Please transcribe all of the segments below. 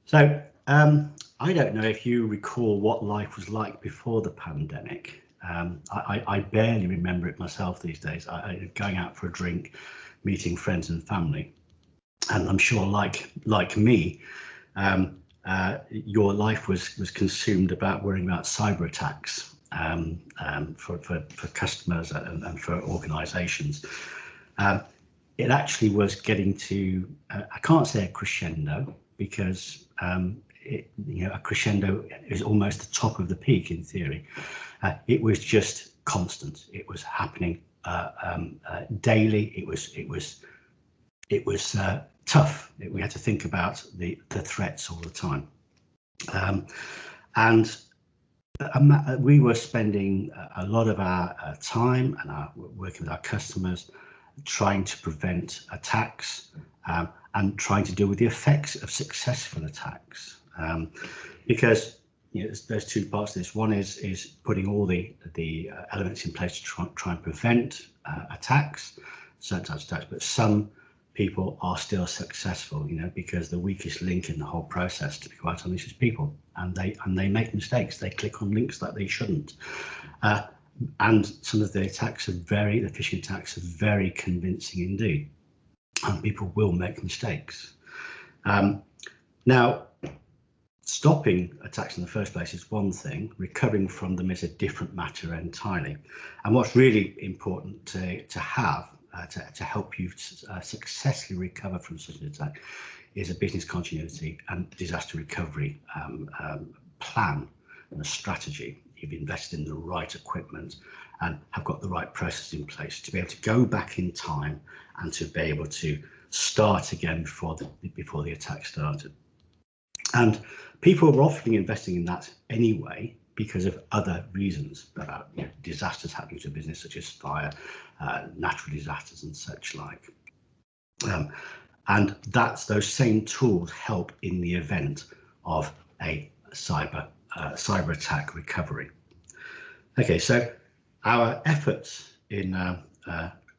So I don't know if you recall what life was like before the pandemic. I barely remember it myself these days. Going out for a drink, meeting friends and family, and I'm sure, like me, your life was consumed about worrying about cyber attacks for customers and for organisations. It actually was getting to, I can't say a crescendo, because a crescendo is almost the top of the peak in theory. It was just constant. It was happening daily. It was tough. We had to think about the threats all the time, and we were spending a lot of our time and working with our customers, trying to prevent attacks and trying to deal with the effects of successful attacks, because there's two parts to this. One is putting all the elements in place to try and prevent attacks, certain types of attacks, but some people are still successful, because the weakest link in the whole process, to be quite honest, is people, and they make mistakes. They click on links that they shouldn't, and some of the attacks are the phishing attacks are very convincing indeed, and people will make mistakes. Now, stopping attacks in the first place is one thing. Recovering from them is a different matter entirely. And what's really important to have to help you successfully recover from such an attack is a business continuity and disaster recovery plan and a strategy. You've invested in the right equipment and have got the right process in place to be able to go back in time and to be able to start again before the attack started. And people were often investing in that anyway because of other reasons about disasters happening to a business, such as fire, natural disasters and such like. And those same tools help in the event of a cyber attack recovery. Okay, so our efforts in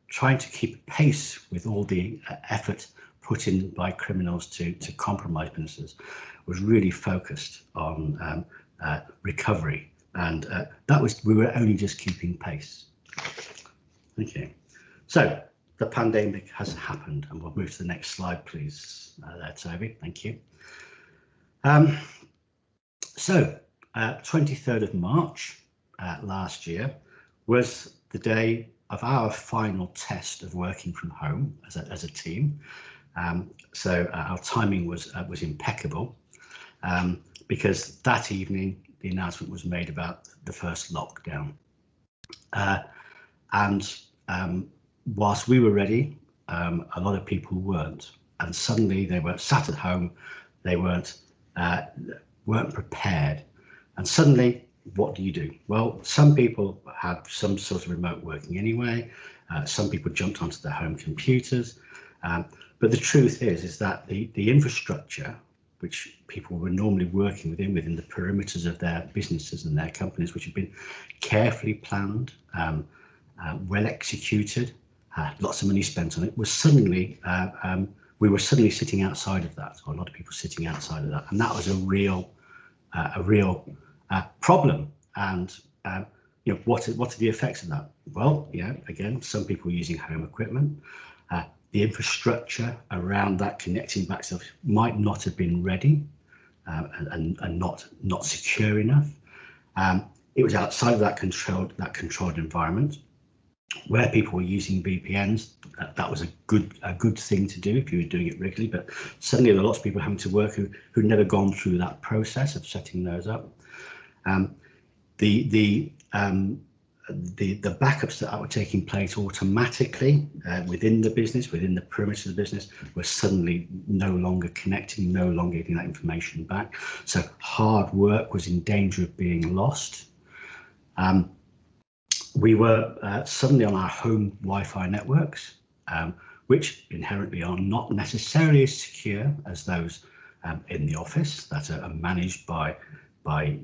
trying to keep pace with all the effort put in by criminals to compromise businesses was really focused on recovery, and we were only just keeping pace. Okay, so the pandemic has happened, and we'll move to the next slide, please. There, Toby, thank you. So 23rd of March last year was the day of our final test of working from home as a team. So our timing was impeccable, because that evening the announcement was made about the first lockdown, and whilst we were ready, a lot of people weren't, and suddenly they were sat at home. They weren't prepared, and suddenly what do you do? Well, some people had some sort of remote working anyway. Some people jumped onto their home computers, but the truth is that the infrastructure which people were normally working within the perimeters of their businesses and their companies, which had been carefully planned, well executed, lots of money spent on it, was suddenly we were suddenly sitting outside of that, or a lot of people sitting outside of that, and that was a real problem. And what are the effects of that? Well, again, some people using home equipment. The infrastructure around that connecting back stuff might not have been ready and not secure enough. It was outside of that controlled environment where people were using VPNs. That was a good thing to do if you were doing it regularly. But suddenly there are lots of people having to work who'd never gone through that process of setting those up. The backups that were taking place automatically within the business, within the perimeter of the business, were suddenly no longer connecting, no longer getting that information back. So hard work was in danger of being lost. We were suddenly on our home Wi-Fi networks, which inherently are not necessarily as secure as those in the office that are managed by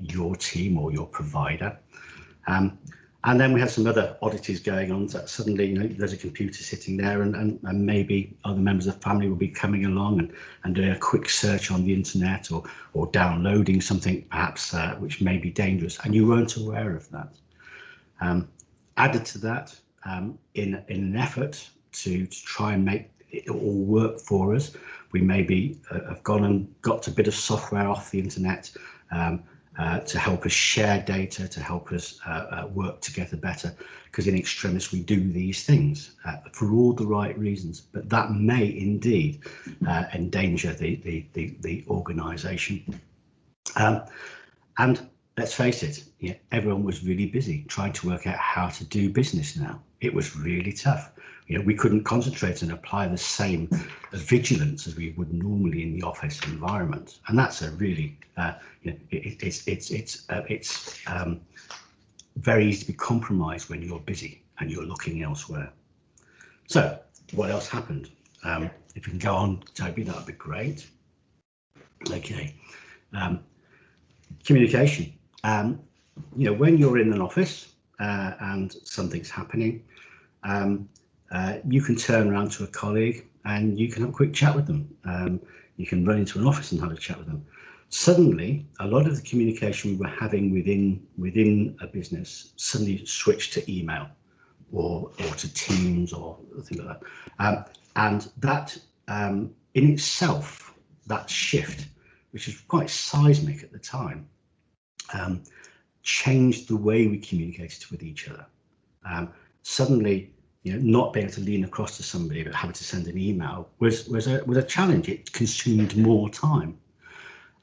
your team or your provider. And then we had some other oddities going on, that suddenly, you know, there's a computer sitting there, and maybe other members of the family will be coming along and doing a quick search on the internet, or downloading something perhaps which may be dangerous, and you weren't aware of that. Added to that, in an effort to try and make it all work for us, we maybe have gone and got a bit of software off the internet to help us share data, to help us work together better, because in extremis we do these things for all the right reasons, but that may indeed endanger the organisation. And let's face it, you know, everyone was really busy trying to work out how to do business now. It was really tough. You know, we couldn't concentrate and apply the same vigilance as we would normally in the office environment, and that's a really, you know, it's very easy to be compromised when you're busy and you're looking elsewhere. So, what else happened? If you can go on, Toby, that would be great. Okay, communication. You know, when you're in an office and something's happening, you can turn around to a colleague and you can have a quick chat with them. You can run into an office and have a chat with them. Suddenly, a lot of the communication we were having within a business suddenly switched to email or to Teams or things like that. And that in itself, that shift, which was quite seismic at the time, changed the way we communicated with each other. Suddenly, you know, not being able to lean across to somebody but having to send an email was a challenge. It consumed more time,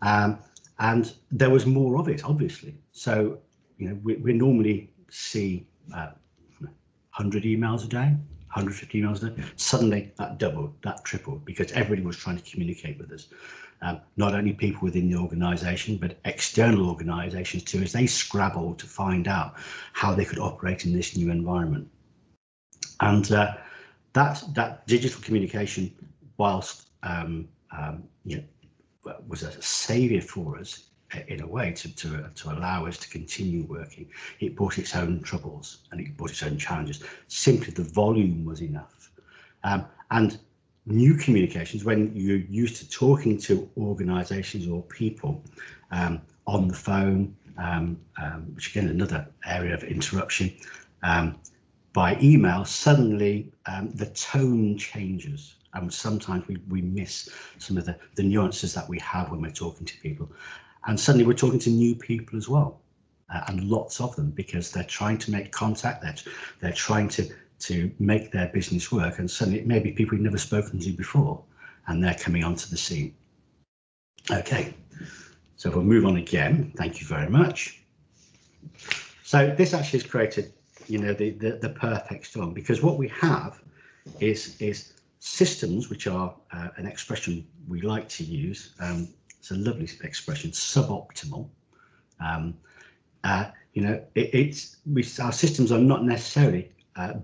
and there was more of it, obviously. So, you know, we normally see 100 emails a day, 150 emails a day. Suddenly that doubled, that tripled, because everybody was trying to communicate with us. Not only people within the organisation, but external organisations too, as they scrabbled to find out how they could operate in this new environment. And that digital communication, whilst you know, was a saviour for us in a way to allow us to continue working, it brought its own troubles and it brought its own challenges. Simply the volume was enough. And new communications, when you're used to talking to organisations or people on the phone, which again another area of interruption, by email, suddenly the tone changes, and sometimes we miss some of the nuances that we have when we're talking to people. And suddenly we're talking to new people as well, and lots of them, because they're trying to make contact, they're trying to make their business work, and suddenly it may be people you've never spoken to before, and they're coming onto the scene. Okay, so we'll move on again. Thank you very much. So this actually has created, you know, the perfect storm, because what we have is systems, which are an expression we like to use. It's a lovely expression, suboptimal. You know, our systems are not necessarily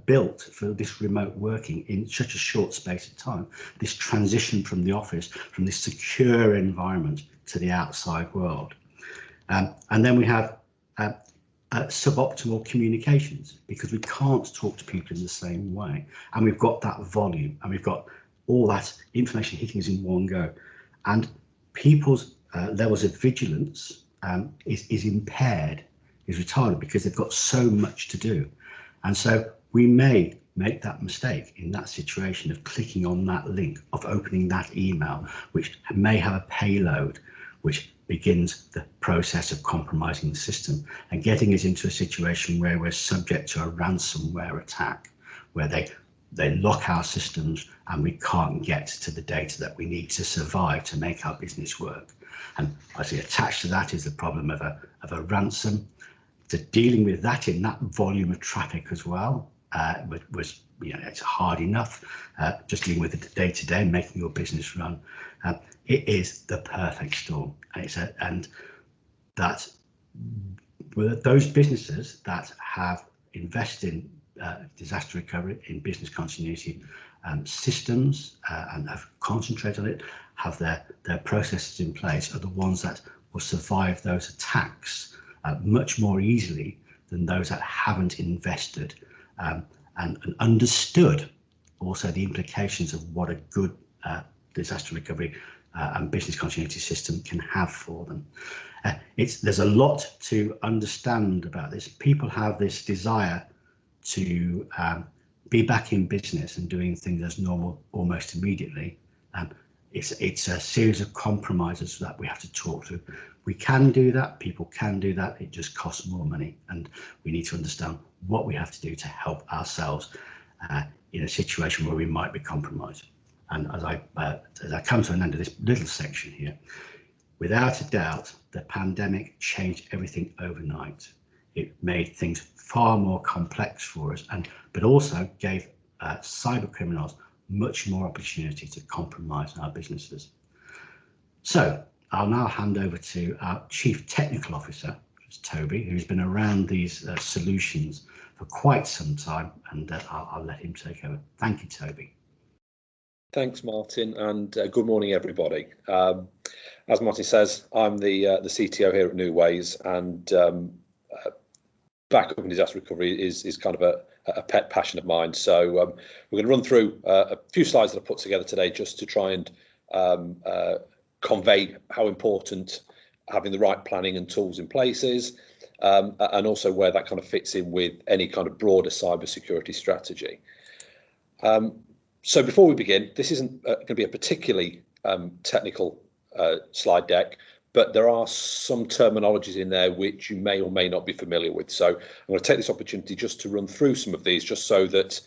built for this remote working in such a short space of time, this transition from the office, from this secure environment to the outside world. And then we have suboptimal communications, because we can't talk to people in the same way, and we've got that volume and we've got all that information hitting us in one go, and people's levels of vigilance is impaired, is retarded, because they've got so much to do. And so we may make that mistake in that situation of clicking on that link, of opening that email, which may have a payload which begins the process of compromising the system and getting us into a situation where we're subject to a ransomware attack, where they lock our systems and we can't get to the data that we need to survive to make our business work. And obviously attached to that is the problem of a ransom. So dealing with that in that volume of traffic as well was, you know, it's hard enough. Just dealing with it day to day, making your business run. It is the perfect storm, and that those businesses that have invested in disaster recovery, in business continuity systems, and have concentrated on it, have their processes in place, are the ones that will survive those attacks much more easily than those that haven't invested and understood also the implications of what a good disaster recovery and business continuity system can have for them. There's a lot to understand about this. People have this desire to be back in business and doing things as normal almost immediately. It's a series of compromises that we have to talk through. We can do that, people can do that, it just costs more money, and we need to understand what we have to do to help ourselves in a situation where we might be compromised. And as I come to an end of this little section here, without a doubt, the pandemic changed everything overnight. It made things far more complex for us, but also gave cyber criminals much more opportunity to compromise our businesses. So I'll now hand over to our Chief Technical Officer, Toby, who's been around these solutions for quite some time, and I'll let him take over. Thank you, Toby. Thanks, Martin, and good morning, everybody. As Martin says, I'm the CTO here at Neuways, and backup and disaster recovery is kind of a pet passion of mine. So we're going to run through a few slides that I've put together today just to try and convey how important having the right planning and tools in place is, and also where that kind of fits in with any kind of broader cybersecurity strategy. So before we begin, this isn't going to be a particularly technical slide deck, but there are some terminologies in there which you may or may not be familiar with. So I'm going to take this opportunity just to run through some of these, just so that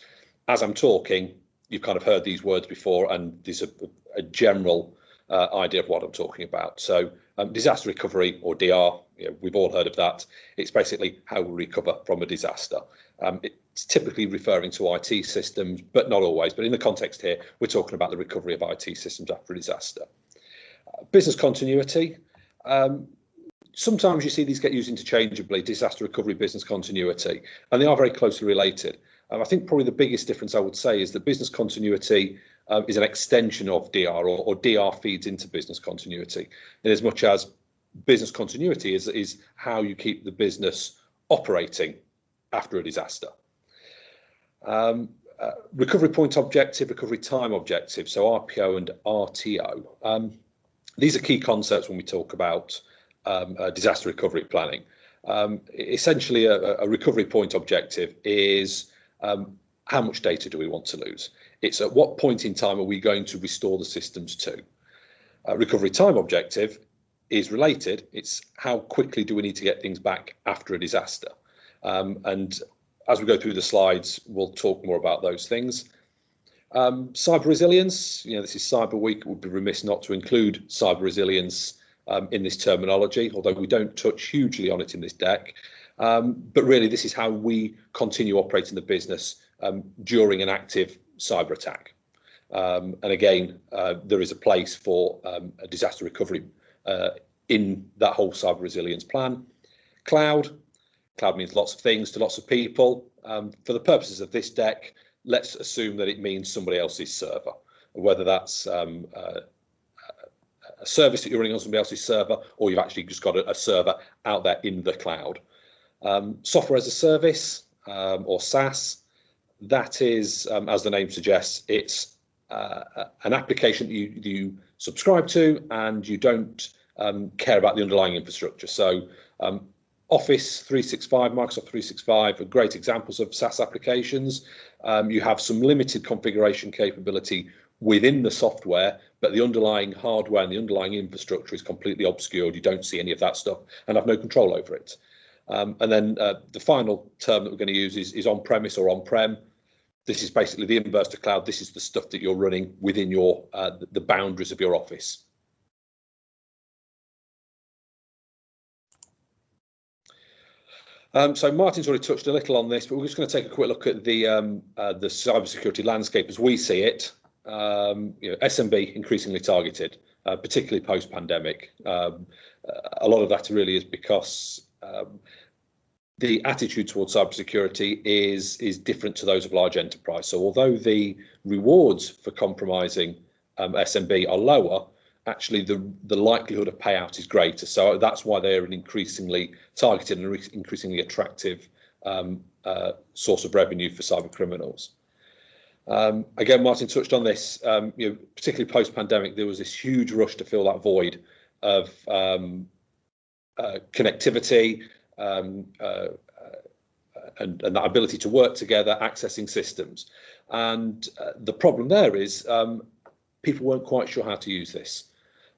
as I'm talking, you've kind of heard these words before, and there's a general idea of what I'm talking about. So disaster recovery, or DR, we've all heard of that. It's basically how we recover from a disaster. It's typically referring to IT systems, but not always. But in the context here, we're talking about the recovery of IT systems after a disaster. Business continuity. Sometimes you see these get used interchangeably, disaster recovery, business continuity, and they are very closely related. I think probably the biggest difference I would say is that business continuity is an extension of DR, or DR feeds into business continuity, in as much as business continuity is how you keep the business operating after a disaster. Recovery point objective, recovery time objective, so RPO and RTO. These are key concepts when we talk about disaster recovery planning. Essentially, a recovery point objective is how much data do we want to lose? It's at what point in time are we going to restore the systems to? Recovery time objective is related. It's how quickly do we need to get things back after a disaster? And as we go through the slides, we'll talk more about those things. Cyber resilience, this is Cyber Week. It would be remiss not to include cyber resilience in this terminology, although we don't touch hugely on it in this deck. But really, this is how we continue operating the business during an active cyber attack. And again, there is a place for a disaster recovery in that whole cyber resilience plan. Cloud means lots of things to lots of people. For the purposes of this deck, let's assume that it means somebody else's server, whether that's a service that you're running on somebody else's server, or you've actually just got a server out there in the cloud. Software as a service, or SaaS, that is, as the name suggests, it's an application that you subscribe to, and you don't care about the underlying infrastructure. So Office 365, Microsoft 365 are great examples of SaaS applications. You have some limited configuration capability within the software, but the underlying hardware and the underlying infrastructure is completely obscured. You don't see any of that stuff and have no control over it. And then the final term that we're going to use is on-premise or on-prem. This is basically the inverse to cloud. This is the stuff that you're running within your the boundaries of your office. So Martin's already touched a little on this, but we're just going to take a quick look at the cybersecurity landscape as we see it. SMB increasingly targeted, particularly post-pandemic. A lot of that really is because the attitude towards cybersecurity is different to those of large enterprise. So although the rewards for compromising SMB are lower, actually the likelihood of payout is greater. So that's why they're an increasingly targeted and increasingly attractive source of revenue for cyber criminals. Again, Martin touched on this, particularly post-pandemic, there was this huge rush to fill that void of connectivity and that ability to work together, accessing systems. And the problem there is people weren't quite sure how to use this.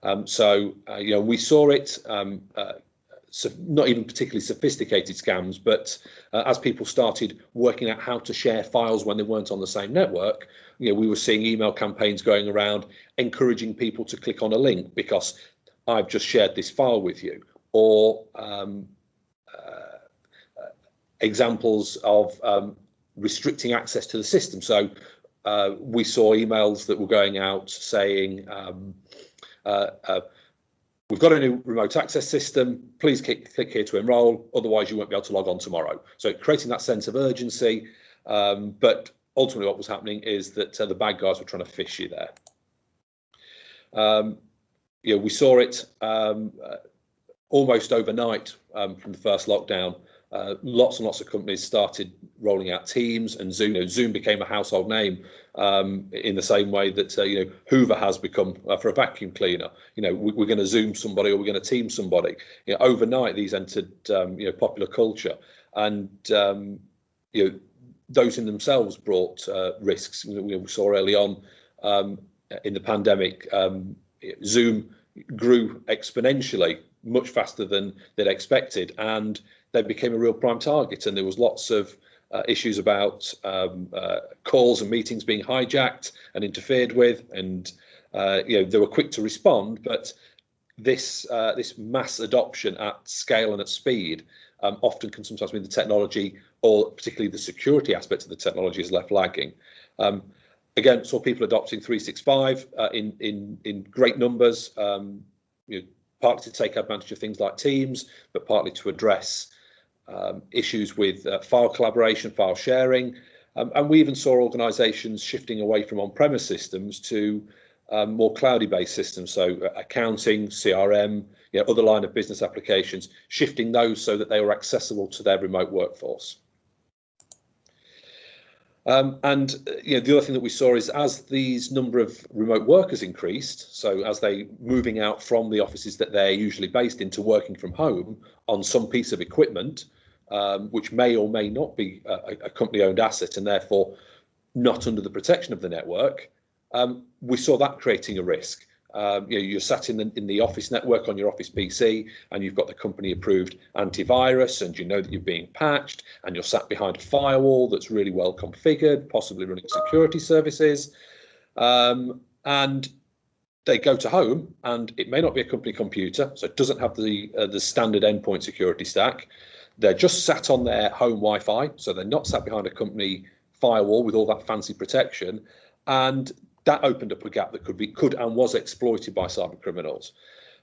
We saw it, not even particularly sophisticated scams, but as people started working out how to share files when they weren't on the same network, we were seeing email campaigns going around encouraging people to click on a link because I've just shared this file with you, or examples of restricting access to the system. So we saw emails that were going out saying, we've got a new remote access system, please click here to enroll, otherwise you won't be able to log on tomorrow. So creating that sense of urgency, but ultimately what was happening is that the bad guys were trying to phish you there. We saw it almost overnight from the first lockdown. Lots and lots of companies started rolling out Teams and Zoom. Zoom became a household name in the same way that Hoover has become for a vacuum cleaner. We're going to Zoom somebody or we're going to Team somebody. Overnight these entered popular culture, and those in themselves brought risks. We saw early on in the pandemic, Zoom grew exponentially, much faster than they'd expected, and they became a real prime target. And there was lots of issues about calls and meetings being hijacked and interfered with, and they were quick to respond. But this mass adoption at scale and at speed often can sometimes mean the technology, or particularly the security aspect of the technology, is left lagging. Again, saw people adopting 365 in great numbers, partly to take advantage of things like Teams, but partly to address issues with file collaboration, file sharing. And we even saw organisations shifting away from on-premise systems to more cloudy-based systems, so accounting, CRM, other line of business applications, shifting those so that they were accessible to their remote workforce. And the other thing that we saw is, as these number of remote workers increased, so as they moving out from the offices that they're usually based in to working from home on some piece of equipment, which may or may not be a company-owned asset and therefore not under the protection of the network, we saw that creating a risk. You're sat in the office network on your office PC, and you've got the company approved antivirus, and you know that you're being patched, and you're sat behind a firewall that's really well configured, possibly running security services, and they go to home, and it may not be a company computer, so it doesn't have the standard endpoint security stack. They're just sat on their home Wi-Fi, so they're not sat behind a company firewall with all that fancy protection, and that opened up a gap that could and was exploited by cyber criminals.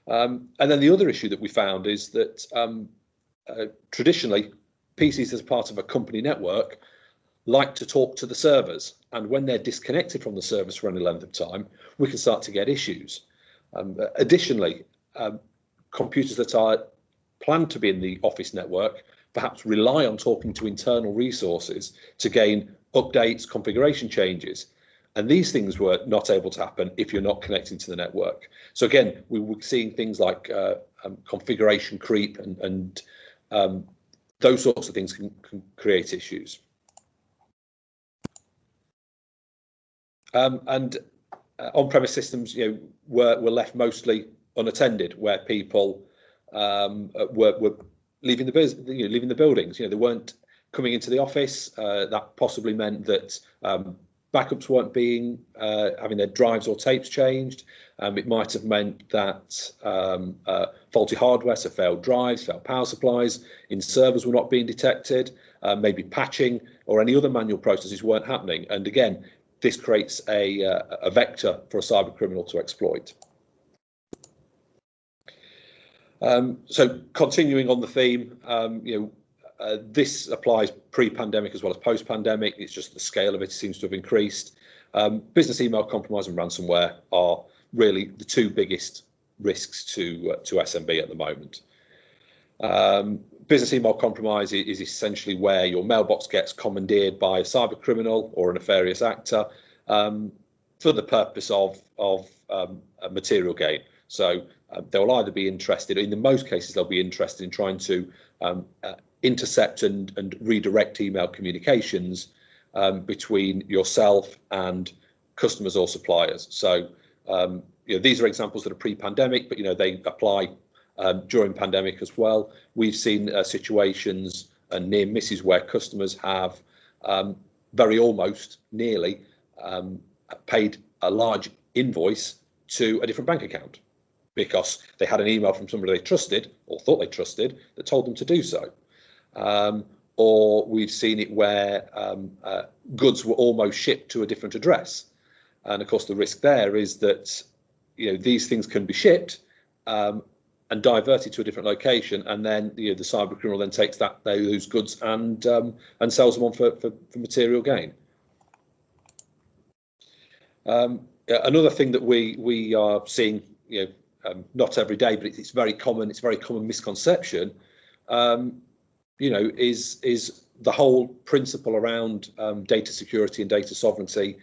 And then the other issue that we found is that traditionally, PCs as part of a company network like to talk to the servers, and when they're disconnected from the servers for any length of time, we can start to get issues. Additionally, computers that are planned to be in the office network perhaps rely on talking to internal resources to gain updates, configuration changes. And these things were not able to happen if you're not connecting to the network. So again, we were seeing things like configuration creep and those sorts of things can create issues. And on-premise systems, were left mostly unattended, where people were leaving the buildings. They weren't coming into the office. That possibly meant that backups weren't being having their drives or tapes changed. It might have meant that faulty hardware, so failed drives, failed power supplies in servers were not being detected. Maybe patching or any other manual processes weren't happening. And again, this creates a vector for a cyber criminal to exploit. So continuing on the theme, this applies pre-pandemic as well as post-pandemic. It's just the scale of it seems to have increased. Business email compromise and ransomware are really the two biggest risks to SMB at the moment. Business email compromise is essentially where your mailbox gets commandeered by a cyber criminal or a nefarious actor for the purpose of material gain. So they will either be interested, in the most cases, they'll be interested in trying to intercept and redirect email communications between yourself and customers or suppliers. So these are examples that are pre-pandemic, but they apply during pandemic as well. We've seen situations and near misses where customers have very almost nearly paid a large invoice to a different bank account because they had an email from somebody they trusted or thought they trusted that told them to do so. Or we've seen it where goods were almost shipped to a different address. And of course, the risk there is that these things can be shipped and diverted to a different location, and then the cyber criminal then takes those goods and sells them on for material gain. Another thing that we are seeing, not every day, but it's very common. It's a very common misconception. Is the whole principle around data security and data sovereignty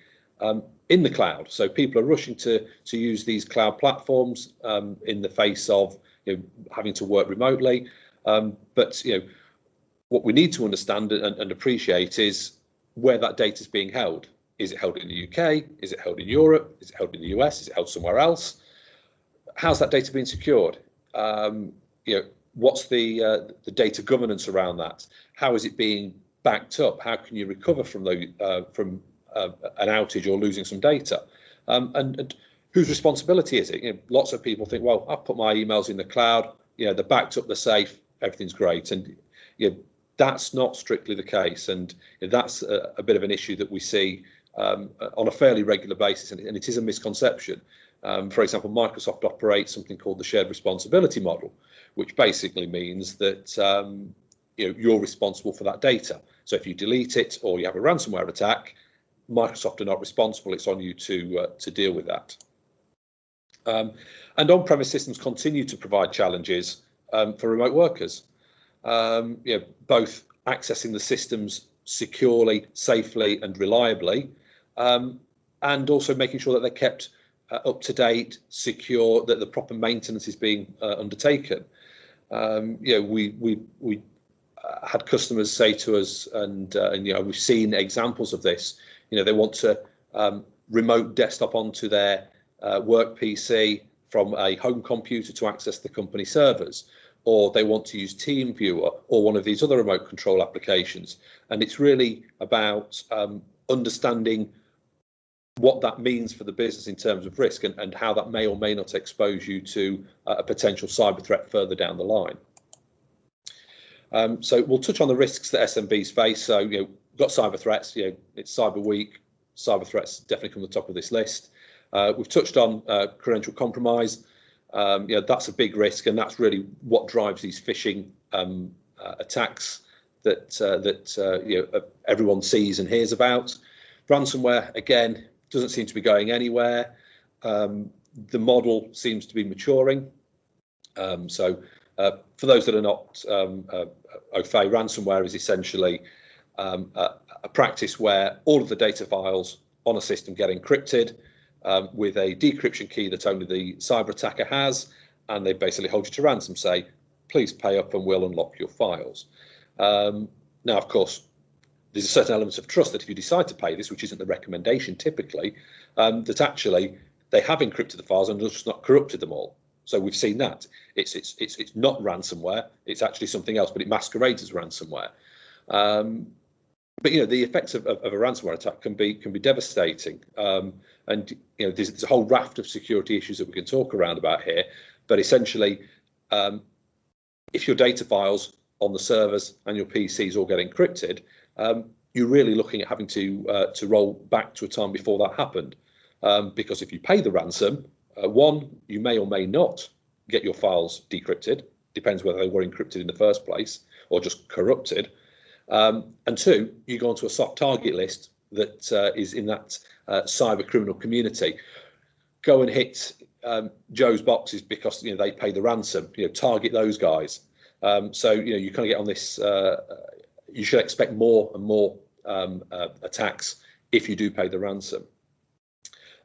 in the cloud. So people are rushing to use these cloud platforms in the face of having to work remotely. But what we need to understand and appreciate is where that data is being held. Is it held in the UK? Is it held in Europe? Is it held in the US? Is it held somewhere else? How's that data being secured? What's the data governance around that? How is it being backed up? How can you recover from an outage or losing some data? And whose responsibility is it? Lots of people think, well, I've put my emails in the cloud. They're backed up, they're safe, everything's great. And that's not strictly the case. And that's a bit of an issue that we see on a fairly regular basis, and it is a misconception. For example, Microsoft operates something called the shared responsibility model, which basically means that you're responsible for that data. So if you delete it or you have a ransomware attack, Microsoft are not responsible. It's on you to deal with that. And on-premise systems continue to provide challenges for remote workers. Both accessing the systems securely, safely, and reliably, and also making sure that they're kept up to date, secure, that the proper maintenance is being undertaken. We had customers say to us, and we've seen examples of this. They want to remote desktop onto their work PC from a home computer to access the company servers, or they want to use TeamViewer or one of these other remote control applications. And it's really about understanding what that means for the business in terms of risk and how that may or may not expose you to a potential cyber threat further down the line. So we'll touch on the risks that SMBs face. So, we've got cyber threats. It's Cyber Week. Cyber threats definitely come to the top of this list. We've touched on credential compromise. That's a big risk, and that's really what drives these phishing attacks that everyone sees and hears about. Ransomware, again, doesn't seem to be going anywhere. The model seems to be maturing. So for those that are not au fait, ransomware is essentially a practice where all of the data files on a system get encrypted with a decryption key that only the cyber attacker has, and they basically hold you to ransom, say, please pay up and we'll unlock your files. Now, of course, there's a certain element of trust that if you decide to pay this, which isn't the recommendation typically, that actually they have encrypted the files and just not corrupted them all. So we've seen that. It's not ransomware, it's actually something else, but it masquerades as ransomware. But the effects of a ransomware attack can be devastating. And there's a whole raft of security issues that we can talk around about here. But essentially, if your data files on the servers and your PCs all get encrypted, you're really looking at having to roll back to a time before that happened. Because if you pay the ransom, one, you may or may not get your files decrypted. Depends whether they were encrypted in the first place or just corrupted. And two, you go onto a soft target list that is in that cyber criminal community. Go and hit Joe's boxes because they pay the ransom. Target those guys. So you kind of get on this. You should expect more and more attacks if you do pay the ransom.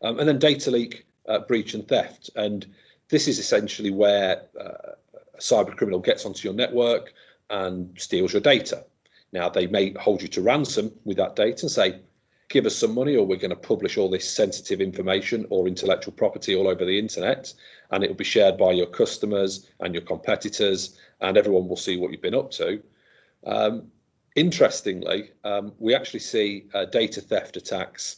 And then data leak, breach and theft. And this is essentially where a cyber criminal gets onto your network and steals your data. Now, they may hold you to ransom with that data and say, give us some money or we're going to publish all this sensitive information or intellectual property all over the internet, and it will be shared by your customers and your competitors, and everyone will see what you've been up to. Interestingly, we actually see data theft attacks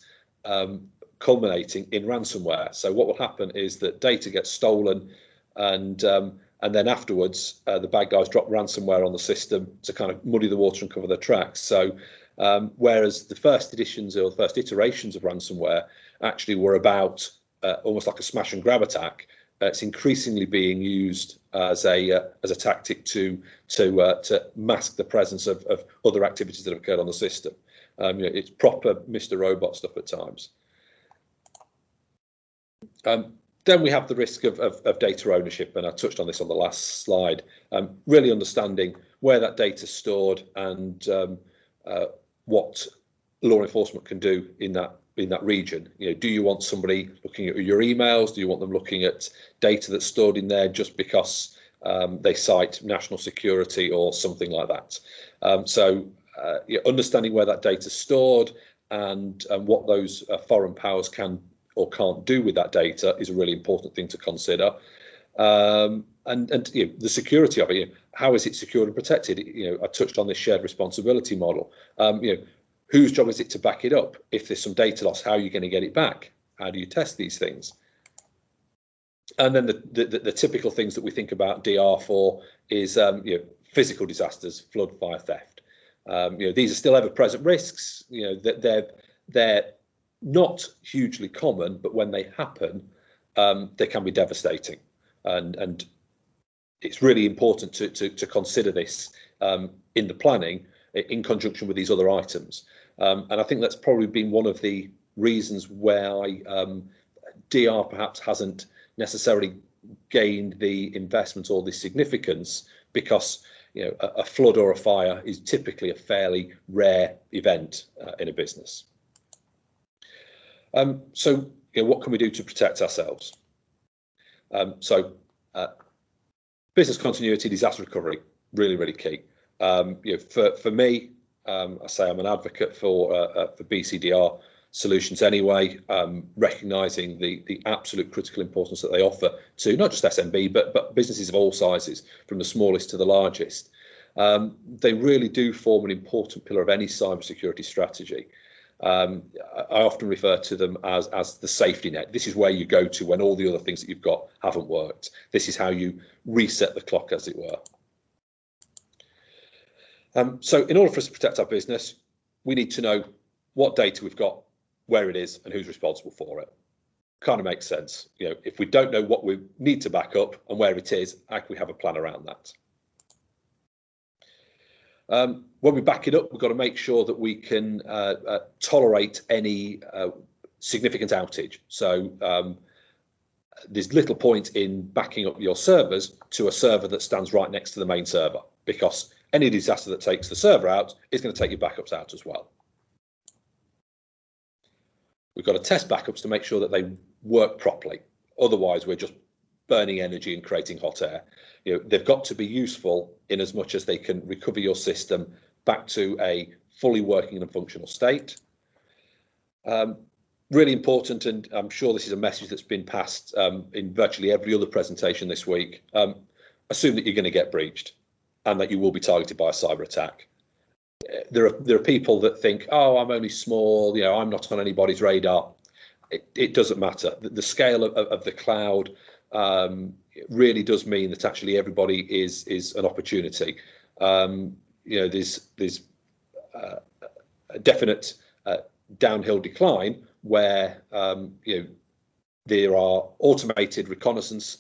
culminating in ransomware. So what will happen is that data gets stolen, and then afterwards the bad guys drop ransomware on the system to kind of muddy the water and cover their tracks. So whereas the first editions or the first iterations of ransomware actually were about almost like a smash and grab attack, it's increasingly being used as a tactic to mask the presence of other activities that have occurred on the system. It's proper Mr. Robot stuff at times. Then we have the risk of data ownership, and I touched on this on the last slide. Really understanding where that data is stored and what law enforcement can do in that region. Do you want somebody looking at your emails? Do you want them looking at data that's stored in there just because they cite national security or something like that? Understanding where that data is stored and what those foreign powers can or can't do with that data is a really important thing to consider. And the security of it, how is it secured and protected? I touched on this shared responsibility model. Whose job is it to back it up? If there's some data loss, how are you going to get it back? How do you test these things? And then the typical things that we think about DR for is physical disasters, flood, fire, theft. These are still ever-present risks. They're not hugely common, but when they happen, they can be devastating. And it's really important to consider this in the planning in conjunction with these other items. And I think that's probably been one of the reasons why DR perhaps hasn't necessarily gained the investment or the significance, because a flood or a fire is typically a fairly rare event in a business. So what can we do to protect ourselves? Business continuity, disaster recovery, really key. For me, I say I'm an advocate for BCDR solutions anyway, recognising the absolute critical importance that they offer to not just SMB, but businesses of all sizes, from the smallest to the largest. They really do form an important pillar of any cybersecurity strategy. I often refer to them as the safety net. This is where you go to when all the other things that you've got haven't worked. This is how you reset the clock, as it were. So in order for us to protect our business, we need to know what data we've got, where it is, and who's responsible for it. Kind of makes sense. If we don't know what we need to back up and where it is, how can we have a plan around that? When we back it up, we've got to make sure that we can tolerate any significant outage. So there's little point in backing up your servers to a server that stands right next to the main server, because any disaster that takes the server out is going to take your backups out as well. We've got to test backups to make sure that they work properly. Otherwise, we're just burning energy and creating hot air. They've got to be useful in as much as they can recover your system back to a fully working and functional state. Really important, and I'm sure this is a message that's been passed in virtually every other presentation this week. Assume that you're going to get breached and that you will be targeted by a cyber attack. There are people that think, oh, I'm only small, I'm not on anybody's radar. It doesn't matter. The scale of the cloud really does mean that actually everybody is an opportunity. There's a definite downhill decline where there are automated reconnaissance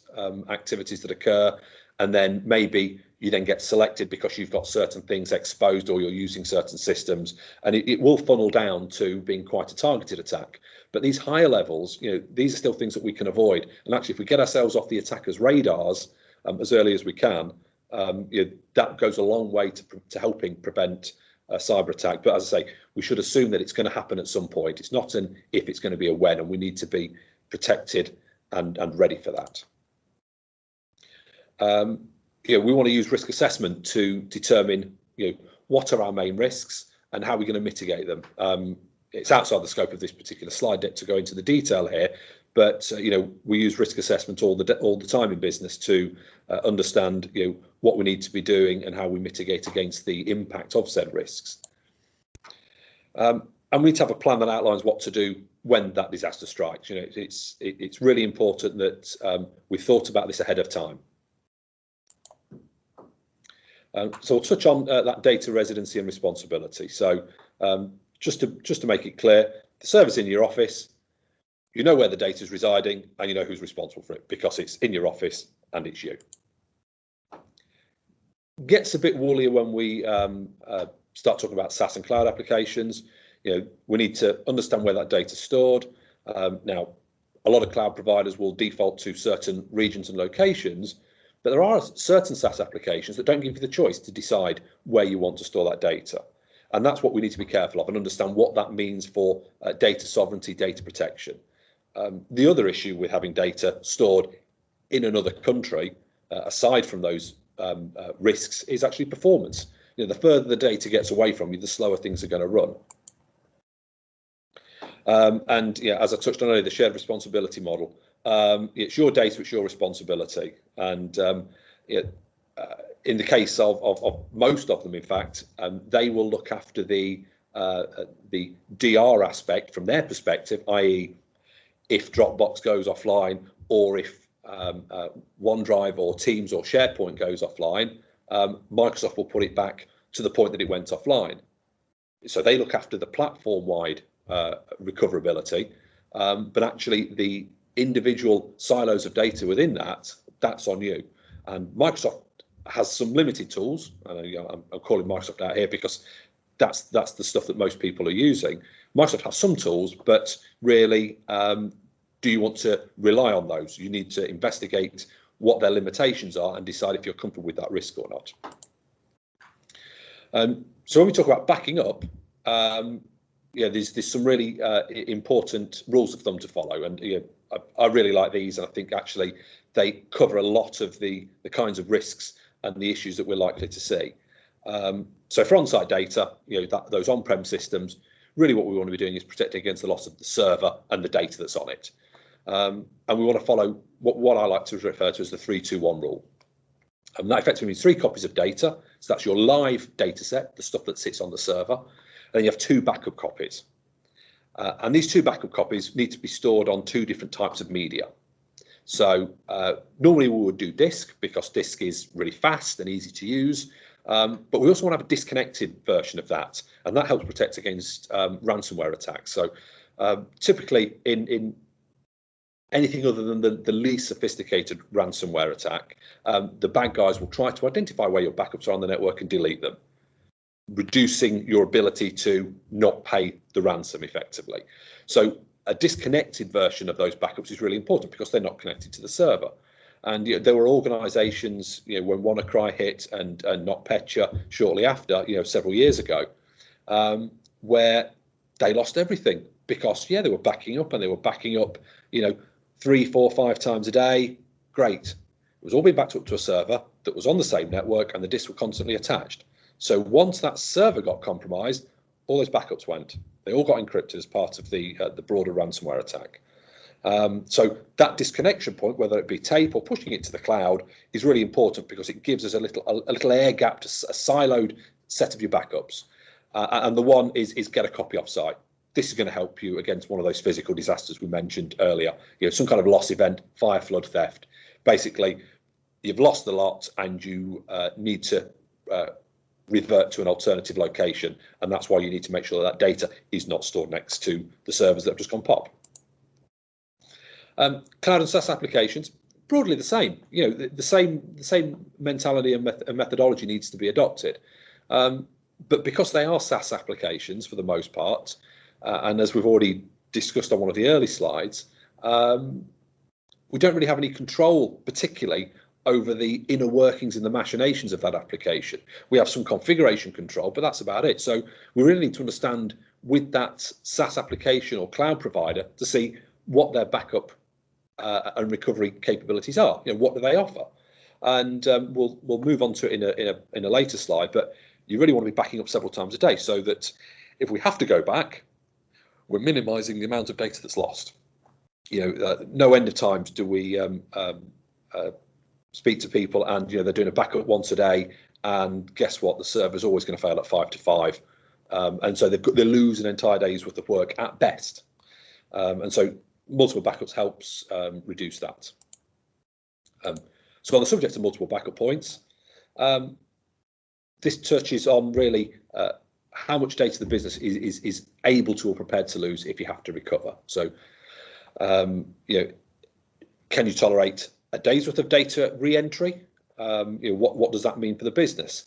activities that occur, and then maybe you then get selected because you've got certain things exposed or you're using certain systems, and it will funnel down to being quite a targeted attack. But these higher levels, these are still things that we can avoid. And actually, if we get ourselves off the attacker's radars as early as we can, that goes a long way to helping prevent a cyber attack. But as I say, we should assume that it's going to happen at some point. It's not an if, it's going to be a when, and we need to be protected and ready for that. We want to use risk assessment to determine what are our main risks and how we're going to mitigate them. It's outside the scope of this particular slide deck to go into the detail here, but we use risk assessment all the time in business to understand what we need to be doing and how we mitigate against the impact of said risks. And we need to have a plan that outlines what to do when that disaster strikes. It's really important that we thought about this ahead of time. So I'll touch on that data residency and responsibility. So just to make it clear, the server's in your office, you know where the data is residing, and you know who's responsible for it because it's in your office and it's you. Gets a bit woollier when we start talking about SaaS and cloud applications. We need to understand where that data is stored. Now, a lot of cloud providers will default to certain regions and locations, but there are certain SaaS applications that don't give you the choice to decide where you want to store that data. And that's what we need to be careful of and understand what that means for data sovereignty, data protection. The other issue with having data stored in another country, aside from those risks, is actually performance. The further the data gets away from you, the slower things are going to run. As I touched on earlier, the shared responsibility model. It's your data, it's your responsibility. And in the case of most of them, in fact, they will look after the DR aspect from their perspective, i.e. if Dropbox goes offline, or if OneDrive or Teams or SharePoint goes offline, Microsoft will put it back to the point that it went offline. So they look after the platform-wide recoverability, but actually the individual silos of data within that's on you. And Microsoft has some limited tools. I'm calling Microsoft out here because that's the stuff that most people are using. Microsoft has some tools, but really, do you want to rely on those? You need to investigate what their limitations are and decide if you're comfortable with that risk or not. So when we talk about backing up, there's some really important rules of thumb to follow, and I really like these, and I think actually they cover a lot of the kinds of risks and the issues that we're likely to see. So for on-site data, those on-prem systems, really what we want to be doing is protecting against the loss of the server and the data that's on it. And we want to follow what I like to refer to as the 3-2-1 rule. And that effectively means 3 copies of data. So that's your live data set, the stuff that sits on the server. And then you have 2 backup copies. And these 2 backup copies need to be stored on 2 different types of media. So normally we would do disk because disk is really fast and easy to use. But we also want to have a disconnected version of that. And that helps protect against ransomware attacks. So typically in anything other than the least sophisticated ransomware attack, the bad guys will try to identify where your backups are on the network and delete them, reducing your ability to not pay the ransom effectively. So a disconnected version of those backups is really important because they're not connected to the server. And there were organisations, when WannaCry hit and 𝗧cie shortly after, several years ago, where they lost everything because they were backing up, and they were backing up, 3, 4, 5 times a day. Great. It was all being backed up to a server that was on the same network, and the disks were constantly attached. So once that server got compromised, all those backups went. They all got encrypted as part of the broader ransomware attack. So that disconnection point, whether it be tape or pushing it to the cloud, is really important because it gives us a little air gap to a siloed set of your backups. And the one is get a copy off-site. This is going to help you against one of those physical disasters we mentioned earlier. Some kind of loss event, fire, flood, theft. Basically, you've lost the lot and you need to revert to an alternative location, and that's why you need to make sure that data is not stored next to the servers that have just gone pop. Cloud and SaaS applications, broadly the same. The same mentality and methodology needs to be adopted. But because they are SaaS applications for the most part, and as we've already discussed on one of the early slides, we don't really have any control, particularly over the inner workings and the machinations of that application. We have some configuration control, but that's about it. So we really need to understand with that SaaS application or cloud provider to see what their backup and recovery capabilities are. What do they offer? And we'll move on to it in a later slide. But you really want to be backing up several times a day, so that if we have to go back, we're minimising the amount of data that's lost. No end of times do we speak to people and they're doing a backup once a day, and guess what? The server's always going to fail at 5 to 5, and so they lose an entire day's worth of work at best. And so multiple backups helps reduce that. So on the subject of multiple backup points, this touches on really how much data the business is able to or prepared to lose if you have to recover. So, can you tolerate a day's worth of data re-entry? What does that mean for the business?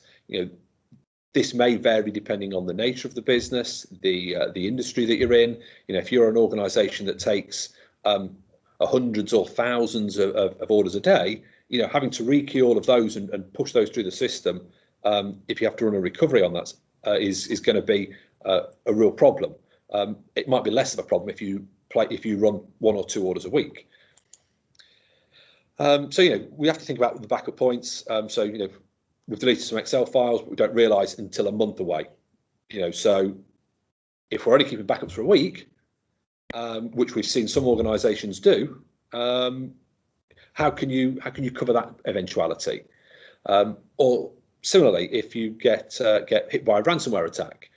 This may vary depending on the nature of the business, the industry that you're in. If you're an organisation that takes hundreds or thousands of orders a day, having to rekey all of those and push those through the system, if you have to run a recovery on that, is going to be a real problem. It might be less of a problem if you run 1 or 2 orders a week. So we have to think about the backup points. So we've deleted some Excel files, but we don't realise until a month away. So if we're only keeping backups for a week, which we've seen some organisations do, how can you cover that eventuality? Or similarly, if you get hit by a ransomware attack,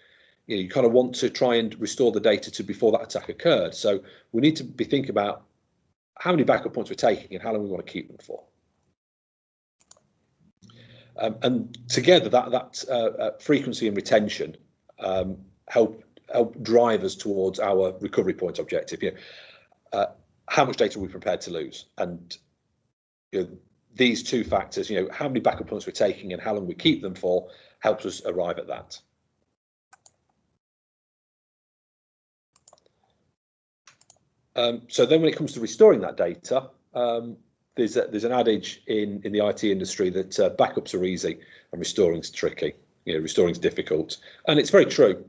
you kind of want to try and restore the data to before that attack occurred. So we need to be thinking about how many backup points we're taking and how long we want to keep them for. And together, that frequency and retention help drive us towards our recovery point objective. How much data are we prepared to lose? And these two factors, how many backup points we're taking and how long we keep them for, helps us arrive at that. So then when it comes to restoring that data, there's an adage in the IT industry that backups are easy and restoring's tricky. Restoring's difficult, and it's very true.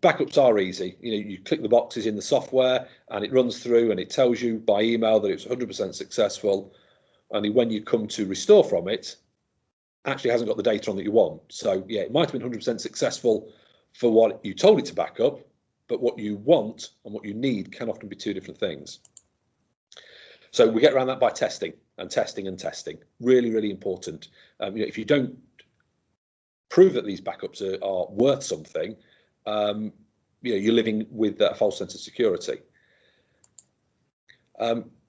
Backups are easy. You click the boxes in the software and it runs through and it tells you by email that it's 100% successful. Only when you come to restore from it, actually hasn't got the data on that you want. So yeah, it might have been 100% successful for what you told it to back up, but what you want and what you need can often be two different things. So we get around that by testing and testing and testing. Really, really important. If you don't prove that these backups are worth something, you're living with a false sense of security.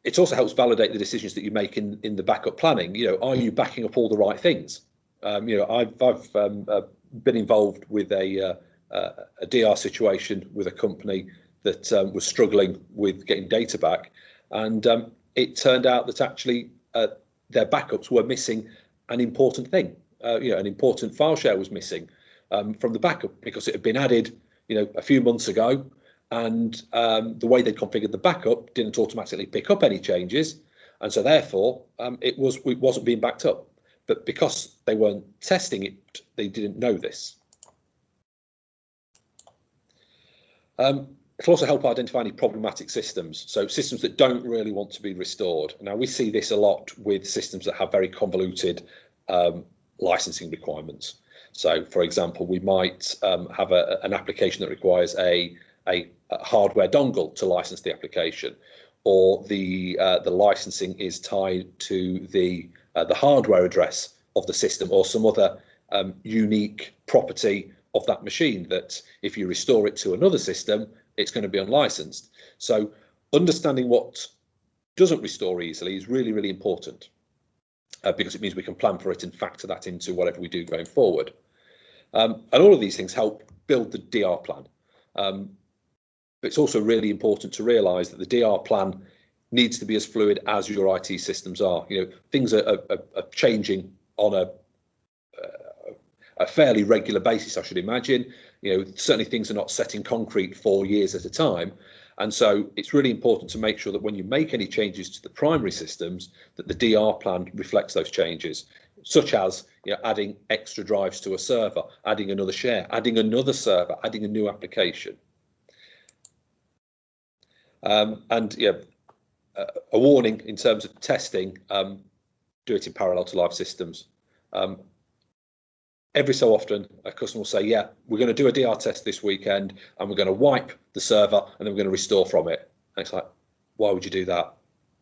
It also helps validate the decisions that you make in the backup planning. Are you backing up all the right things? I've been involved with a DR situation with a company that was struggling with getting data back, and it turned out that actually their backups were missing an important thing. An important file share was missing from the backup because it had been added, a few months ago, and the way they configured the backup didn't automatically pick up any changes, and so therefore it wasn't being backed up. But because they weren't testing it, they didn't know this. It'll also help identify any problematic systems, so systems that don't really want to be restored. Now, we see this a lot with systems that have very convoluted licensing requirements. So, for example, we might have an application that requires a hardware dongle to license the application, or the licensing is tied to the hardware address of the system or some other unique property of that machine that if you restore it to another system, it's going to be unlicensed. So understanding what doesn't restore easily is really, really important because it means we can plan for it and factor that into whatever we do going forward. And all of these things help build the DR plan. But it's also really important to realise that the DR plan needs to be as fluid as your IT systems are. Things are changing on a fairly regular basis, I should imagine. Certainly things are not set in concrete for years at a time, And so it's really important to make sure that when you make any changes to the primary systems, that the DR plan reflects those changes, such as adding extra drives to a server, adding another share, adding another server, adding a new application. A warning in terms of testing, do it in parallel to live systems. Every so often, a customer will say, yeah, we're going to do a DR test this weekend and we're going to wipe the server and then we're going to restore from it. And it's like, why would you do that?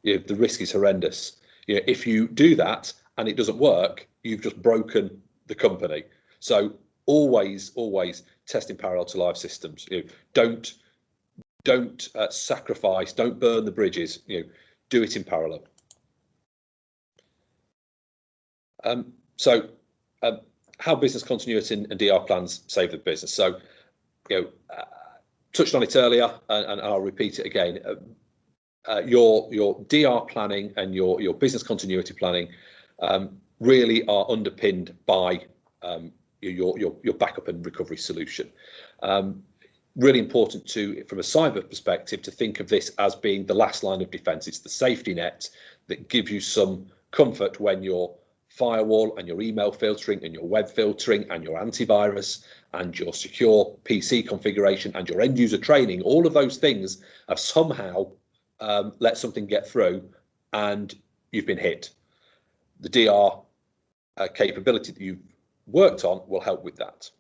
The risk is horrendous. If you do that and it doesn't work, you've just broken the company. So always test in parallel to live systems. Don't sacrifice, don't burn the bridges. Do it in parallel. How business continuity and DR plans save the business. So, touched on it earlier, and I'll repeat it again. Your DR planning and your business continuity planning really are underpinned by your backup and recovery solution. Really important from a cyber perspective, to think of this as being the last line of defence. It's the safety net that gives you some comfort when your firewall and your email filtering and your web filtering and your antivirus and your secure PC configuration and your end user training, all of those things have somehow let something get through and you've been hit. The DR capability that you've worked on will help with that.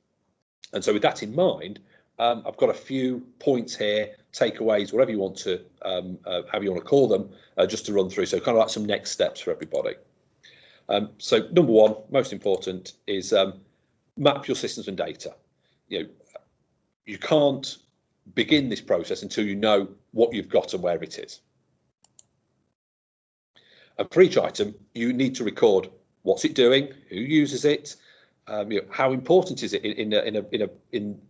And so with that in mind, I've got a few points here, takeaways, whatever you want to call them, just to run through. So kind of like some next steps for everybody. So number one, most important, is map your systems and data. You can't begin this process until you know what you've got and where it is. And for each item, you need to record what's it doing, who uses it, how important is it in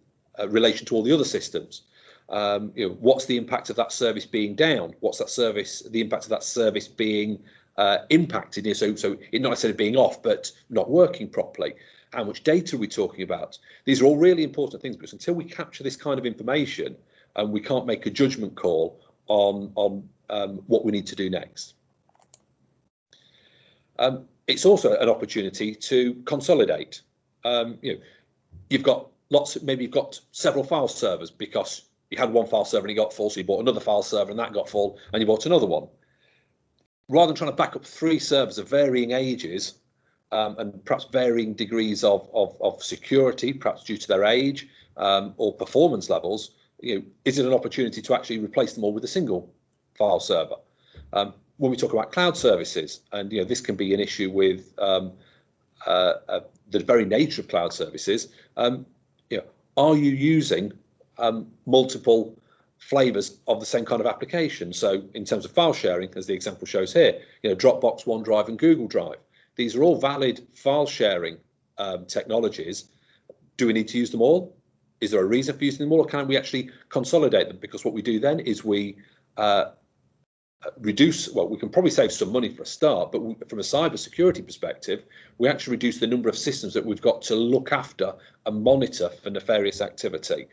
relation to all the other systems. What's the impact of that service being down? What's the impact of that service being impacted? So it not necessarily being off, but not working properly. How much data are we talking about? These are all really important things, because until we capture this kind of information, we can't make a judgment call on what we need to do next. It's also an opportunity to consolidate. You've got maybe you've got several file servers because you had one file server and it got full, so you bought another file server and that got full, and you bought another one. Rather than trying to back up 3 servers of varying ages and perhaps varying degrees of security, perhaps due to their age or performance levels, is it an opportunity to actually replace them all with a single file server? When we talk about cloud services, and this can be an issue with the very nature of cloud services, are you using multiple flavors of the same kind of application? So in terms of file sharing, as the example shows here, Dropbox, OneDrive and Google Drive, these are all valid file sharing technologies. Do we need to use them all? Is there a reason for using them all, or can we actually consolidate them? Because what we do then is we reduce, well, we can probably save some money for a start, but from a cyber security perspective, we actually reduce the number of systems that we've got to look after and monitor for nefarious activity.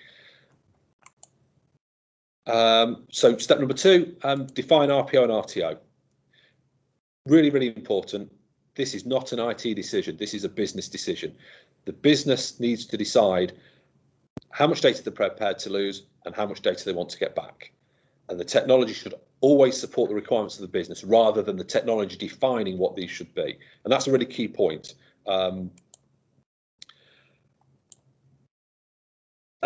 So step number 2, define RPO and RTO. Really, really important. This is not an IT decision. This is a business decision. The business needs to decide how much data they're prepared to lose and how much data they want to get back. And the technology should always support the requirements of the business rather than the technology defining what these should be. And that's a really key point. And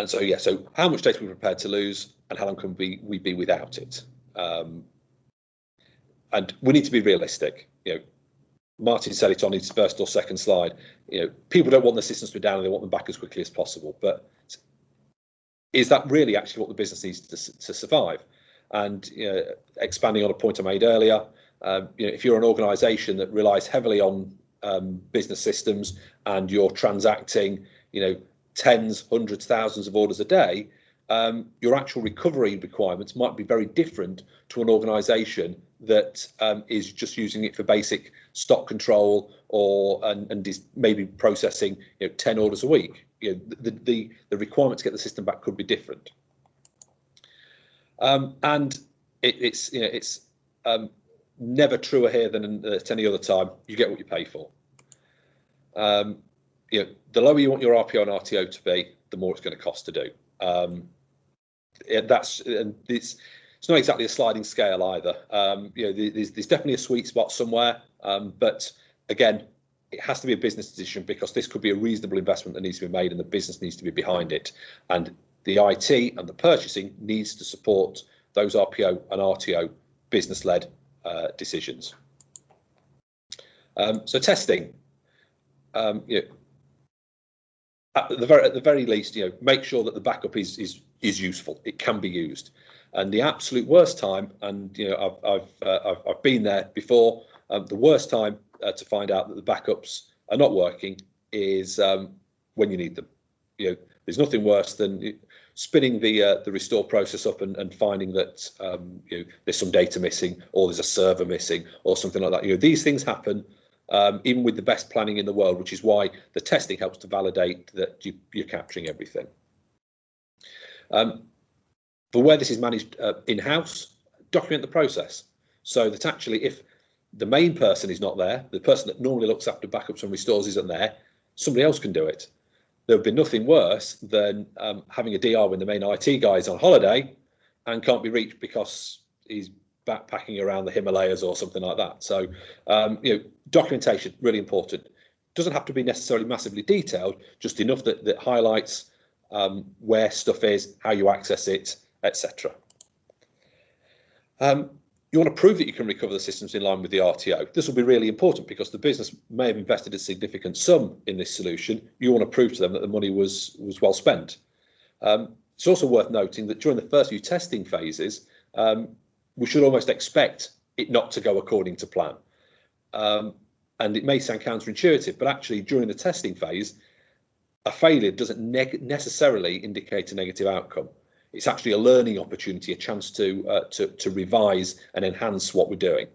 so, yeah, so how much data we're prepared to lose and how long can we be without it? And we need to be realistic. Martin said it on his first or second slide. People don't want their systems to be down, they want them back as quickly as possible. But is that really actually what the business needs to survive? And expanding on a point I made earlier, if you're an organisation that relies heavily on business systems and you're transacting, tens, hundreds, thousands of orders a day, your actual recovery requirements might be very different to an organisation that is just using it for basic stock control and is maybe processing 10 orders a week. The requirement to get the system back could be different. And it's never truer here than at any other time. You get what you pay for. The lower you want your RPO and RTO to be, the more it's going to cost to do. It's not exactly a sliding scale either. There's definitely a sweet spot somewhere, but again, it has to be a business decision, because this could be a reasonable investment that needs to be made, and the business needs to be behind it, and the IT and the purchasing needs to support those RPO and RTO business-led decisions. So testing, at the very least, make sure that the backup is useful. It can be used. And the absolute worst time, and I've been there before, the worst time to find out that the backups are not working is when you need them. There's nothing worse than spinning the restore process up and finding that there's some data missing, or there's a server missing, or something like that. These things happen even with the best planning in the world, which is why the testing helps to validate that you're capturing everything. But where this is managed in-house, document the process, so that actually, if the main person is not there, the person that normally looks after backups and restores isn't there, somebody else can do it. There would be nothing worse than having a DR when the main IT guy is on holiday and can't be reached because he's backpacking around the Himalayas or something like that. So, documentation, really important. Doesn't have to be necessarily massively detailed, just enough that highlights where stuff is, how you access it, etc. You want to prove that you can recover the systems in line with the RTO. This will be really important, because the business may have invested a significant sum in this solution. You want to prove to them that the money was well spent. It's also worth noting that during the first few testing phases, we should almost expect it not to go according to plan. And it may sound counterintuitive, but actually during the testing phase, a failure doesn't necessarily indicate a negative outcome. It's actually a learning opportunity, a chance to revise and enhance what we're doing.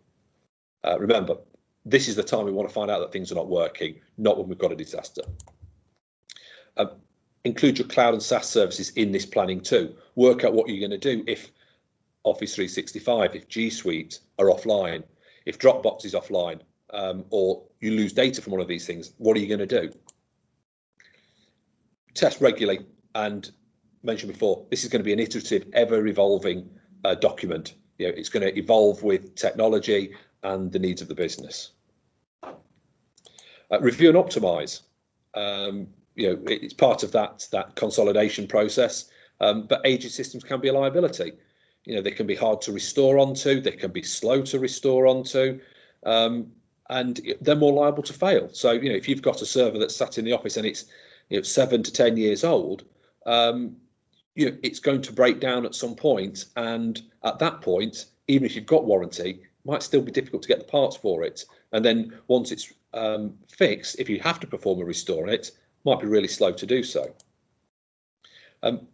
Remember, this is the time we want to find out that things are not working, not when we've got a disaster. Include your cloud and SaaS services in this planning too. Work out what you're going to do if Office 365, if G Suite are offline, if Dropbox is offline, or you lose data from one of these things. What are you going to do? Test regularly, and mentioned before, this is going to be an iterative, ever-evolving document. It's going to evolve with technology and the needs of the business. Review and optimize. It's part of that consolidation process, but aging systems can be a liability. They can be hard to restore onto, they can be slow to restore onto, and they're more liable to fail. So, if you've got a server that's sat in the office and it's 7 to 10 years old, it's going to break down at some point, and at that point, even if you've got warranty, it might still be difficult to get the parts for it. And then once it's fixed, if you have to perform a restore on it, might be really slow to do so.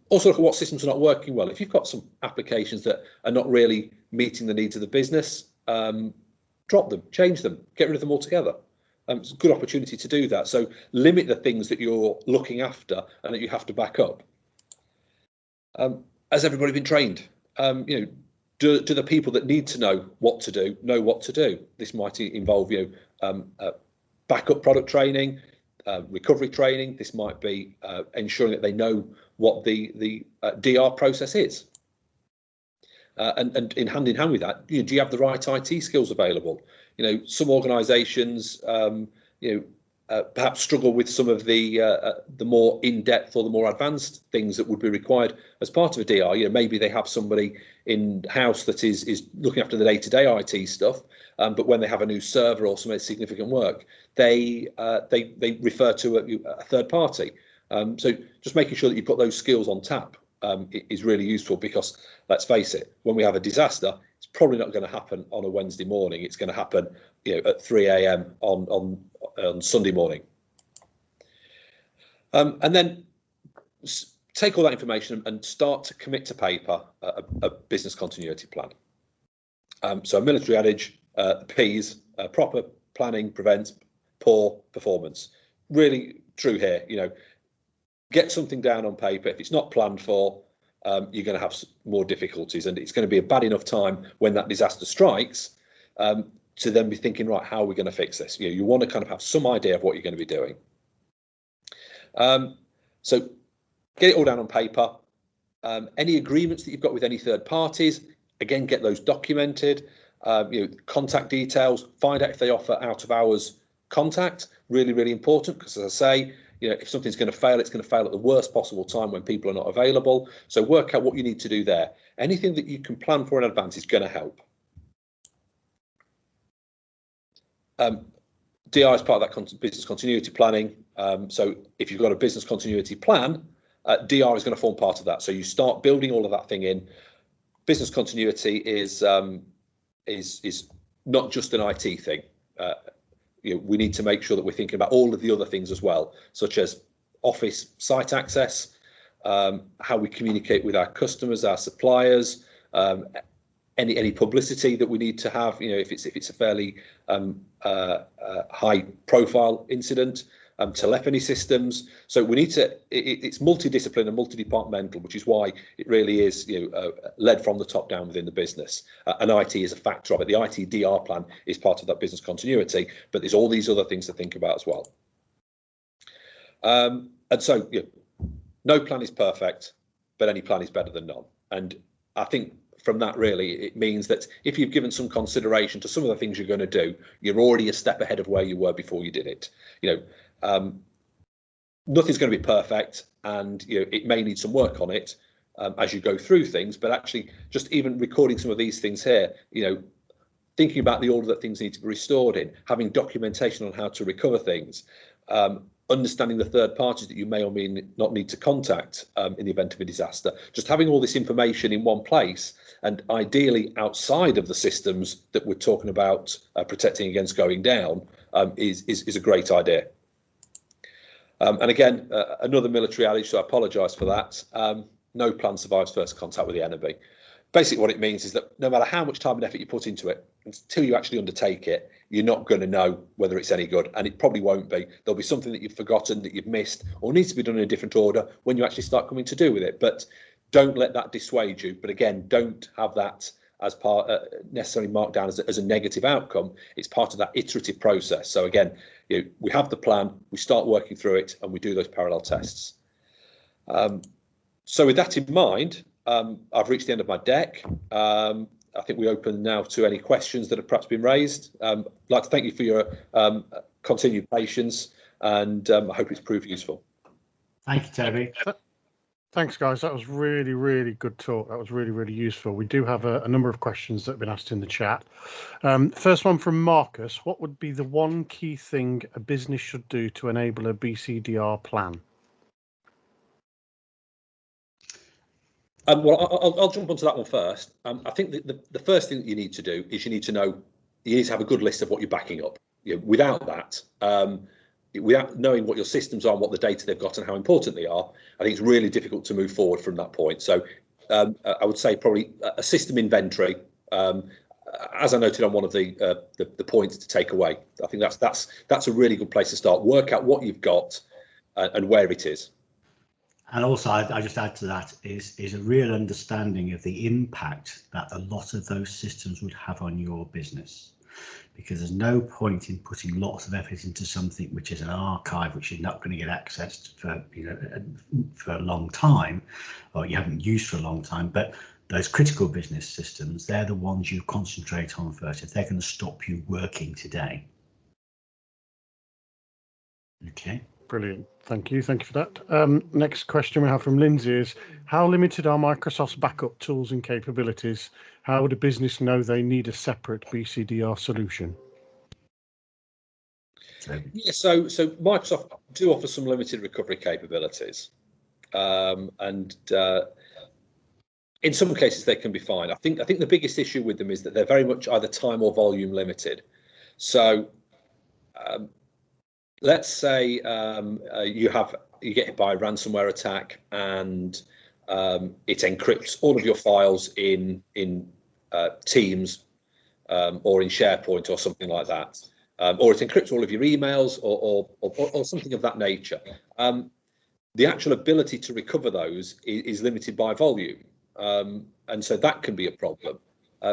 Also look at what systems are not working well. If you've got some applications that are not really meeting the needs of the business, drop them, change them, get rid of them altogether. It's a good opportunity to do that. So limit the things that you're looking after and that you have to back up. Has everybody been trained? Do the people that need to know what to do? This might involve backup product training, recovery training. This might be ensuring that they know what the DR process is. And in hand with that, do you have the right IT skills available? Some organisations, perhaps struggle with some of the more in-depth or the more advanced things that would be required as part of a DR. Maybe they have somebody in-house that is looking after the day-to-day IT stuff, but when they have a new server or some significant work, they refer to a third party. So just making sure that you put those skills on tap is really useful, because let's face it, when we have a disaster, it's probably not going to happen on a Wednesday morning. It's going to happen at 3 a.m. on Sunday morning. And then take all that information and start to commit to paper a business continuity plan. So a military adage, P's, proper planning prevents poor performance. Really true here. Get something down on paper. If it's not planned for, you're going to have more difficulties, and it's going to be a bad enough time when that disaster strikes to then be thinking, right, how are we going to fix this? You want to kind of have some idea of what you're going to be doing. So get it all down on paper. Any agreements that you've got with any third parties, again, get those documented. Contact details, find out if they offer out of hours contact, really, really important, because as I say, if something's going to fail, it's going to fail at the worst possible time when people are not available. So work out what you need to do there. Anything that you can plan for in advance is going to help. DI is part of that business continuity planning. So if you've got a business continuity plan, DR is going to form part of that. So you start building all of that thing in. Business continuity is not just an IT thing. We need to make sure that we're thinking about all of the other things as well, such as office site access, how we communicate with our customers, our suppliers, any publicity that we need to have. If it's a fairly high profile incident, telephony systems. So we need to. It's multidiscipline and multi-departmental, which is why it really is led from the top down within the business. And IT is a factor of it. The IT DR plan is part of that business continuity, but there's all these other things to think about as well. And so no plan is perfect, but any plan is better than none. And I think from that, really, it means that if you've given some consideration to some of the things you're going to do, you're already a step ahead of where you were before you did it. Nothing's going to be perfect, and it may need some work on it as you go through things. But actually, just even recording some of these things here, thinking about the order that things need to be restored in, having documentation on how to recover things, understanding the third parties that you may or may not need to contact in the event of a disaster. Just having all this information in one place, and ideally outside of the systems that we're talking about protecting against going down, is a great idea. And again, another military adage, so I apologise for that. No plan survives first contact with the enemy. Basically what it means is that no matter how much time and effort you put into it, until you actually undertake it, you're not going to know whether it's any good, and it probably won't be. There'll be something that you've forgotten, that you've missed, or needs to be done in a different order when you actually start coming to do with it. But don't let that dissuade you. But again, don't have that as part necessarily marked down as a negative outcome. It's part of that iterative process. So again, we have the plan, we start working through it, and we do those parallel tests. So with that in mind, I've reached the end of my deck. I think we open now to any questions that have perhaps been raised. I'd like to thank you for your continued patience, and I hope it's proved useful. Thank you, Toby. Thanks, guys. That was really, really good talk. That was really, really useful. We do have a number of questions that have been asked in the chat. First one from Marcus. What would be the one key thing a business should do to enable a BCDR plan? Well, I'll jump onto that one first. I think the first thing that you need to do is you need to have a good list of what you're backing up. Without that, without knowing what your systems are and what the data they've got and how important they are, I think it's really difficult to move forward from that point. So I would say probably a system inventory, as I noted on one of the points to take away. I think that's a really good place to start. Work out what you've got and where it is. And also, I just add to that is a real understanding of the impact that a lot of those systems would have on your business, because there's no point in putting lots of effort into something which is an archive which you're not going to get access to for a long time, or you haven't used for a long time. But those critical business systems, they're the ones you concentrate on first if they're going to stop you working today. Okay. Brilliant. Thank you. Thank you for that. Next question we have from Lindsay is, how limited are Microsoft's backup tools and capabilities? How would a business know they need a separate BCDR solution? Yeah, so Microsoft do offer some limited recovery capabilities, and in some cases they can be fine. I think the biggest issue with them is that they're very much either time or volume limited. So let's say you get hit by a ransomware attack, and it encrypts all of your files in Teams or in SharePoint or something like that, or it encrypts all of your emails or something of that nature. the actual ability to recover those is limited by volume, and so that can be a problem.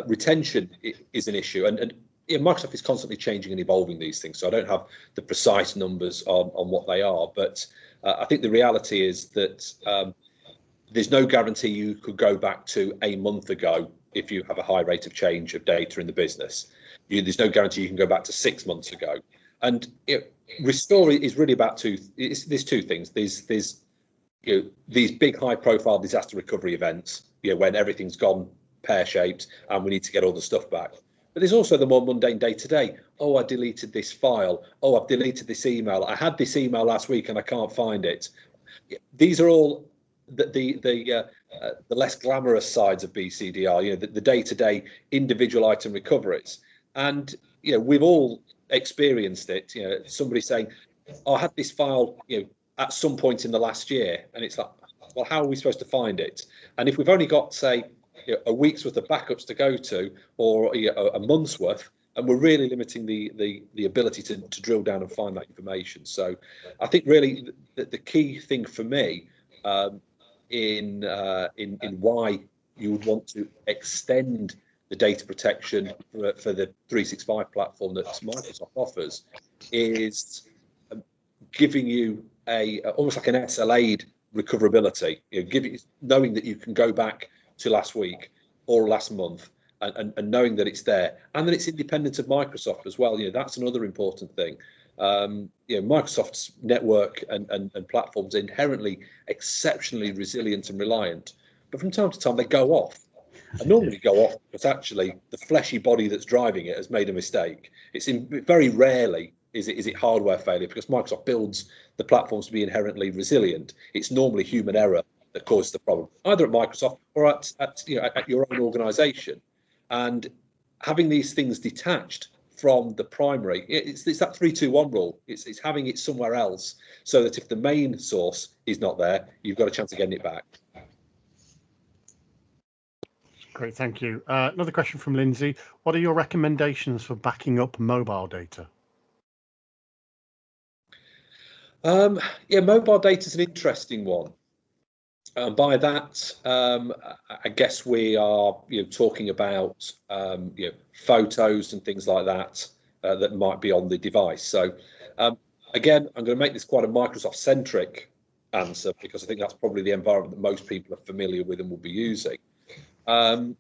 Retention is an issue, and Microsoft is constantly changing and evolving these things, so I don't have the precise numbers on what they are, but I think the reality is that there's no guarantee you could go back to a month ago if you have a high rate of change of data in the business. There's no guarantee you can go back to 6 months ago. And restore is really about there's two things. There's these big high-profile disaster recovery events, when everything's gone pear-shaped and we need to get all the stuff back. But there's also the more mundane day-to-day. Oh, I deleted this file. Oh, I've deleted this email. I had this email last week and I can't find it. These are all the less glamorous sides of BCDR. The day-to-day individual item recoveries. And we've all experienced it. Somebody saying, oh, I had this file, at some point in the last year, and it's like, well, how are we supposed to find it? And if we've only got, say, a week's worth of backups to go to, or a month's worth, and we're really limiting the ability to drill down and find that information. So I think really the key thing for me in why you would want to extend the data protection for the 365 platform that Microsoft offers is giving you almost like an SLA'd recoverability, knowing that you can go back to last week or last month and knowing that it's there and that it's independent of Microsoft as well. That's another important thing. Microsoft's network and platforms are inherently exceptionally resilient and reliant, but from time to time they go off. And normally go off, but actually the fleshy body that's driving it has made a mistake. Very rarely is it hardware failure, because Microsoft builds the platforms to be inherently resilient. It's normally human error that causes the problem, either at Microsoft or at your own organisation. And having these things detached from the primary, it's that 3-2-1 rule. It's having it somewhere else, so that if the main source is not there, you've got a chance of getting it back. Great, thank you. Another question from Lindsay. What are your recommendations for backing up mobile data? Mobile data is an interesting one. By that, I guess we are talking about photos and things like that that might be on the device. So again, I'm going to make this quite a Microsoft-centric answer, because I think that's probably the environment that most people are familiar with and will be using. For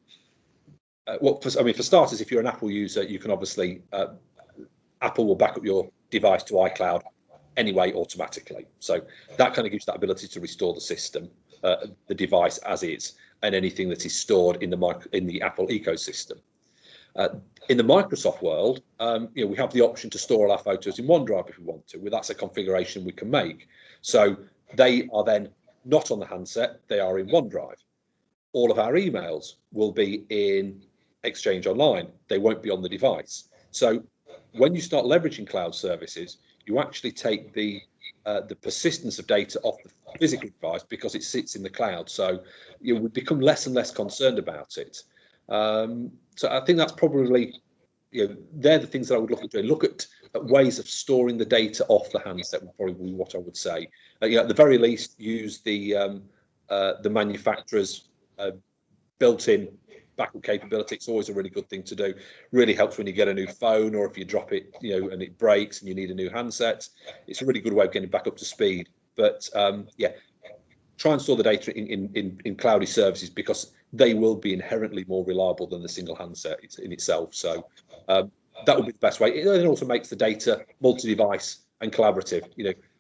starters, if you're an Apple user, you can obviously Apple will back up your device to iCloud anyway automatically. So that kind of gives you that ability to restore the system, the device as is, and anything that is stored in the Apple ecosystem. In the Microsoft world, we have the option to store all our photos in OneDrive if we want to. Well, that's a configuration we can make. So they are then not on the handset; they are in OneDrive. All of our emails will be in Exchange Online. They won't be on the device. So when you start leveraging cloud services, you actually take the persistence of data off the physical device because it sits in the cloud. So you would become less and less concerned about it. So I think that's probably, they're the things that I would look at doing. Look at ways of storing the data off the handset would probably be what I would say. At the very least, use the manufacturer's built-in backup capability. It's always a really good thing to do. Really helps when you get a new phone, or if you drop it, and it breaks and you need a new handset. It's a really good way of getting back up to speed. But try and store the data in cloudy services, because they will be inherently more reliable than the single handset in itself. So that would be the best way. It also makes the data multi-device and collaborative.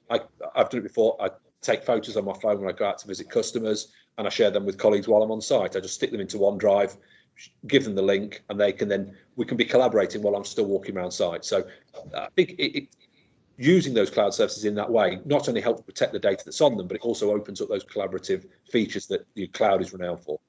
I've done it before. I take photos on my phone when I go out to visit customers, and I share them with colleagues while I'm on site. I just stick them into OneDrive, give them the link, and we can be collaborating while I'm still walking around site. So I think using those cloud services in that way not only helps protect the data that's on them, but it also opens up those collaborative features that your cloud is renowned for.